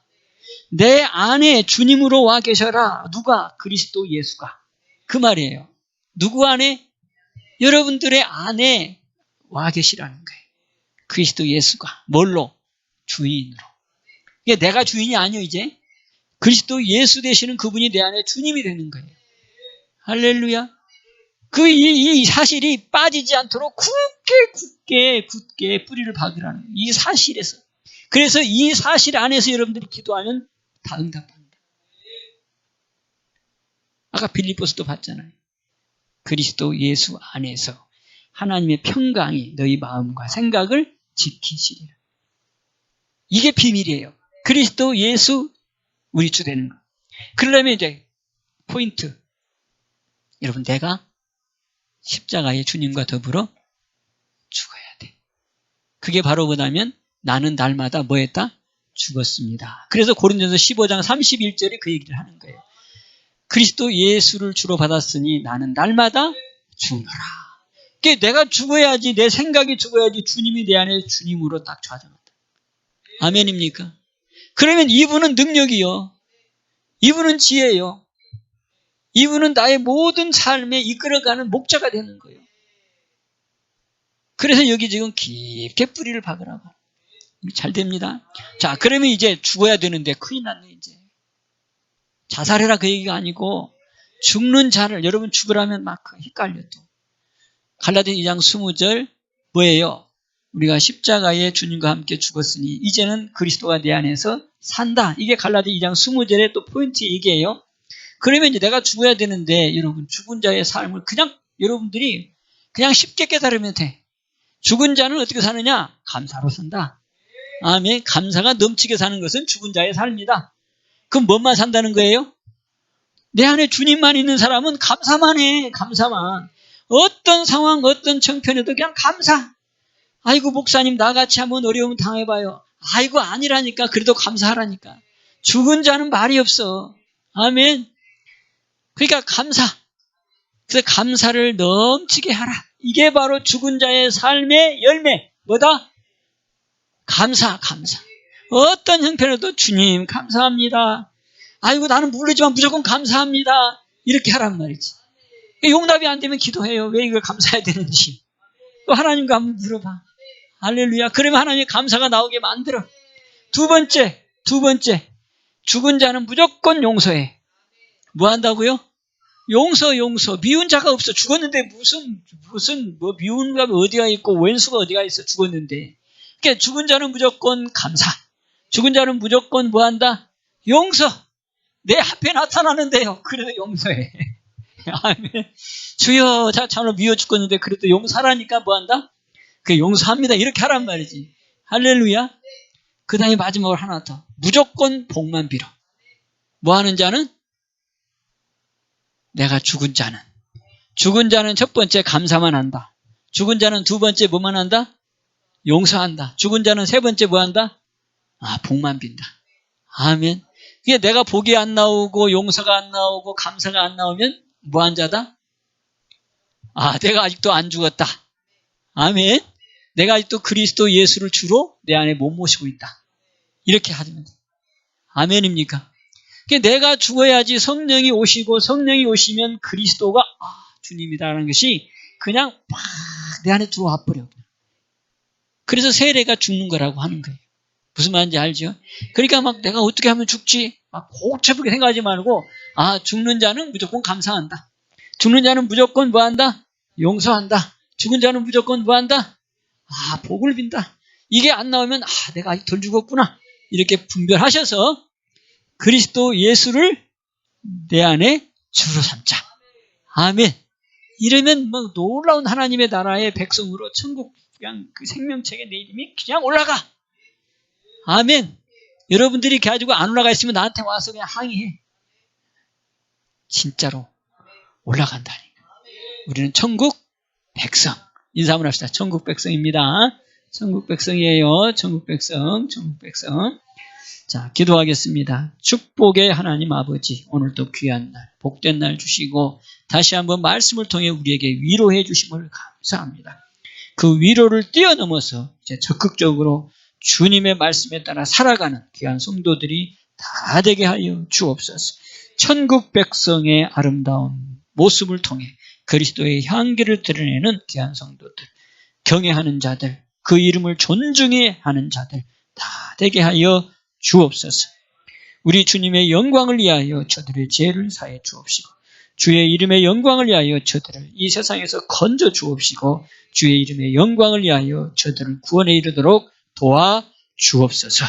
내 안에 주님으로 와 계셔라. 누가? 그리스도 예수가. 그 말이에요. 누구 안에? 여러분들의 안에 와 계시라는 거예요. 그리스도 예수가. 뭘로? 주인으로. 이게 내가 주인이 아니요 이제. 그리스도 예수 되시는 그분이 내 안에 주님이 되는 거예요. 할렐루야. 이 사실이 빠지지 않도록 굳게 뿌리를 박으라는 이 사실에서. 그래서 이 사실 안에서 여러분들이 기도하면 다 응답합니다. 아까 빌립보서도 봤잖아요. 그리스도 예수 안에서 하나님의 평강이 너희 마음과 생각을 지키시리라. 이게 비밀이에요. 그리스도 예수 우리 주 되는 거. 그러려면 이제 포인트. 여러분 내가 십자가의 주님과 더불어 죽어야 돼. 그게 바로 뭐냐면 나는 날마다 뭐 했다? 죽었습니다. 그래서 고린도전서 15장 31절에 그 얘기를 하는 거예요. 그리스도 예수를 주로 받았으니 나는 날마다 죽노라. 그러니까 내가 죽어야지, 내 생각이 죽어야지 주님이 내 안에 주님으로 딱 좌정한다. 아멘입니까? 그러면 이분은 능력이요. 이분은 지혜요. 이분은 나의 모든 삶에 이끌어가는 목자가 되는 거예요. 그래서 여기 지금 깊게 뿌리를 박으라고. 잘 됩니다. 자, 그러면 이제 죽어야 되는데 큰일 났네, 이제. 자살해라 그 얘기가 아니고 죽는 자를 여러분 죽으라면 막 헷갈려 또. 갈라디아 2장 20절 뭐예요? 우리가 십자가에 주님과 함께 죽었으니 이제는 그리스도가 내 안에서 산다. 이게 갈라디아 2장 20절의 또 포인트 얘기예요. 그러면 이제 내가 죽어야 되는데 여러분 죽은 자의 삶을 그냥 여러분들이 그냥 쉽게 깨달으면 돼. 죽은 자는 어떻게 사느냐? 감사로 산다. 아멘. 감사가 넘치게 사는 것은 죽은 자의 삶이다. 그럼 뭐만 산다는 거예요? 내 안에 주님만 있는 사람은 감사만 해. 감사만. 어떤 상황, 어떤 형편에도 그냥 감사. 아이고 목사님 나같이 한번 어려움 당해봐요. 아이고 아니라니까. 그래도 감사하라니까. 죽은 자는 말이 없어. 아멘. 그러니까 감사. 그래서 감사를 넘치게 하라. 이게 바로 죽은 자의 삶의 열매. 뭐다? 감사. 어떤 형편에도 주님 감사합니다. 아이고 나는 모르지만 무조건 감사합니다. 이렇게 하란 말이지. 용답이 안 되면 기도해요. 왜 이걸 감사해야 되는지. 또 하나님과 한번 물어봐. 할렐루야. 그러면 하나님의 감사가 나오게 만들어. 두 번째. 죽은 자는 무조건 용서해. 뭐 한다고요? 용서. 미운 자가 없어. 죽었는데 무슨 미운 감이 어디가 있고 왼수가 어디가 있어. 죽었는데. 그러니까 죽은 자는 무조건 감사. 죽은 자는 무조건 뭐 한다? 용서. 내 앞에 나타나는데요. 그래도 용서해. 아멘. 주여, 참으로 미워 죽겠는데 그래도 용서하라니까 뭐 한다? 그 용서합니다. 이렇게 하란 말이지. 할렐루야. 그 다음에 마지막으로 하나 더. 무조건 복만 빌어. 뭐 하는 자는? 내가 죽은 자는 첫 번째 감사만 한다. 죽은 자는 두 번째 뭐만 한다? 용서한다. 죽은 자는 세 번째 뭐 한다? 복만 빈다. 아멘. 그게 내가 복이 안 나오고 용서가 안 나오고 감사가 안 나오면 뭐한 자다? 내가 아직도 안 죽었다. 아멘. 내가 아직도 그리스도 예수를 주로 내 안에 못 모시고 있다. 이렇게 하면 돼. 아멘입니까? 내가 죽어야지 성령이 오시고 성령이 오시면 그리스도가 주님이다라는 것이 그냥 막 내 안에 들어와 버려. 그래서 세례가 죽는 거라고 하는 거예요. 무슨 말인지 알죠? 그러니까 막 내가 어떻게 하면 죽지? 막 복잡하게 생각하지 말고 죽는 자는 무조건 감사한다. 죽는 자는 무조건 뭐 한다? 용서한다. 죽은 자는 무조건 뭐한다? 복을 빈다. 이게 안 나오면 내가 아직 덜 죽었구나. 이렇게 분별하셔서 그리스도 예수를 내 안에 주로 삼자. 아멘. 이러면 뭐 놀라운 하나님의 나라의 백성으로 천국 그냥 그 생명책에 내 이름이 그냥 올라가. 아멘. 여러분들이 가지고 안 올라가 있으면 나한테 와서 그냥 항의해. 진짜로 올라간다니까. 우리는 천국 백성. 인사 한번 합시다. 천국 백성입니다. 천국 백성이에요. 천국 백성. 천국 백성. 자, 기도하겠습니다. 축복의 하나님 아버지, 오늘도 귀한 날, 복된 날 주시고 다시 한번 말씀을 통해 우리에게 위로해 주심을 감사합니다. 그 위로를 뛰어넘어서 이제 적극적으로 주님의 말씀에 따라 살아가는 귀한 성도들이 다 되게 하여 주옵소서. 천국 백성의 아름다운 모습을 통해 그리스도의 향기를 드러내는 귀한 성도들, 경외하는 자들, 그 이름을 존중해 하는 자들 다 되게 하여 주옵소서. 우리 주님의 영광을 위하여 저들의 죄를 사해 주옵시고 주의 이름의 영광을 위하여 저들을 이 세상에서 건져 주옵시고 주의 이름의 영광을 위하여 저들을 구원에 이르도록 도와 주옵소서.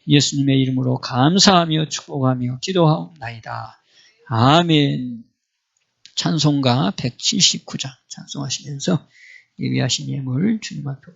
예수님의 이름으로 감사하며 축복하며 기도하옵나이다. 아멘. 찬송가 179장 찬송하시면서 예비하신 예물 주님 앞에